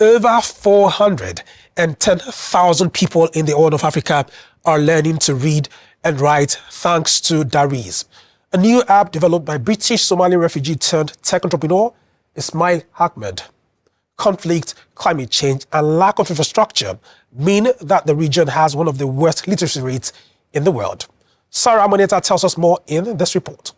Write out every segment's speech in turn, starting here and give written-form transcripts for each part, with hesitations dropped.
Over 410,000 people in the Horn of Africa are learning to read and write thanks to Daariz, a new app developed by British-Somali refugee-turned-tech entrepreneur Ismail Ahmed. Conflict, climate change, and lack of infrastructure mean that the region has one of the worst literacy rates in the world. Sara Monetta tells us more in this report.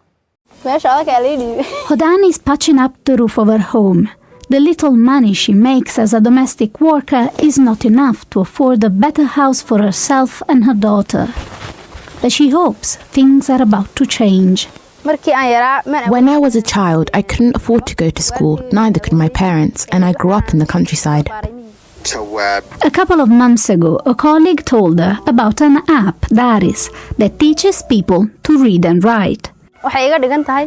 Hodan is patching up the roof of her home. The little money she makes as a domestic worker is not enough to afford a better house for herself and her daughter. But she hopes things are about to change. When I was a child, I couldn't afford to go to school, neither could my parents, and I grew up in the countryside. A couple of months ago, a colleague told her about an app, Daariz, that teaches people to read and write.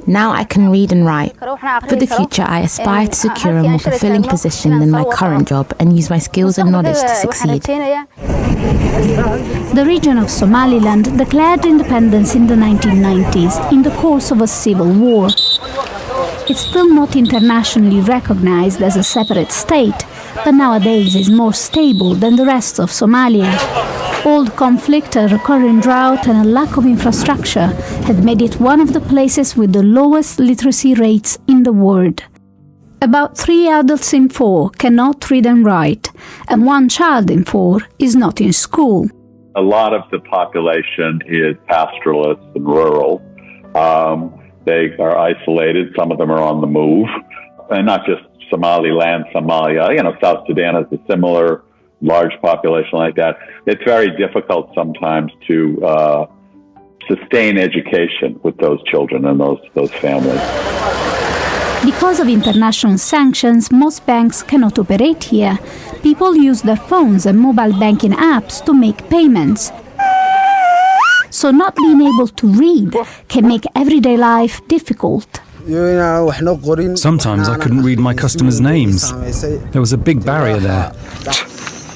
Now I can read and write. For the future, I aspire to secure a more fulfilling position than my current job and use my skills and knowledge to succeed. The region of Somaliland declared independence in the 1990s in the course of a civil war. It's still not internationally recognized as a separate state, but nowadays is more stable than the rest of Somalia. Old conflict, a recurring drought, and a lack of infrastructure have made it one of the places with the lowest literacy rates in the world. About 3 adults in 4 cannot read and write, and 1 child in 4 is not in school. A lot of the population is pastoralist and rural. They are isolated. Some of them are on the move. And not just Somaliland, Somalia. South Sudan has a similar large population like that. It's very difficult sometimes to sustain education with those children and those families. Because of international sanctions, most banks cannot operate here. People use their phones and mobile banking apps to make payments. So not being able to read can make everyday life difficult. Sometimes I couldn't read my customers' names. There was a big barrier there.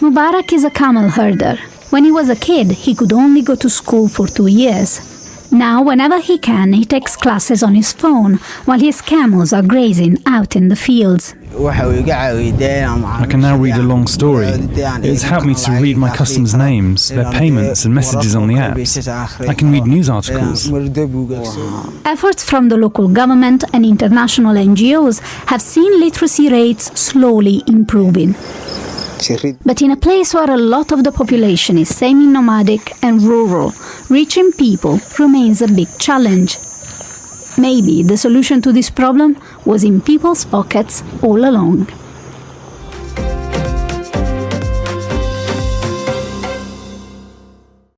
Mubarak is a camel herder. When he was a kid, he could only go to school for 2 years. Now, whenever he can, he takes classes on his phone while his camels are grazing out in the fields. I can now read a long story. It has helped me to read my customers' names, their payments and messages on the apps. I can read news articles. Efforts from the local government and international NGOs have seen literacy rates slowly improving. But in a place where a lot of the population is semi-nomadic and rural, reaching people remains a big challenge. Maybe the solution to this problem was in people's pockets all along.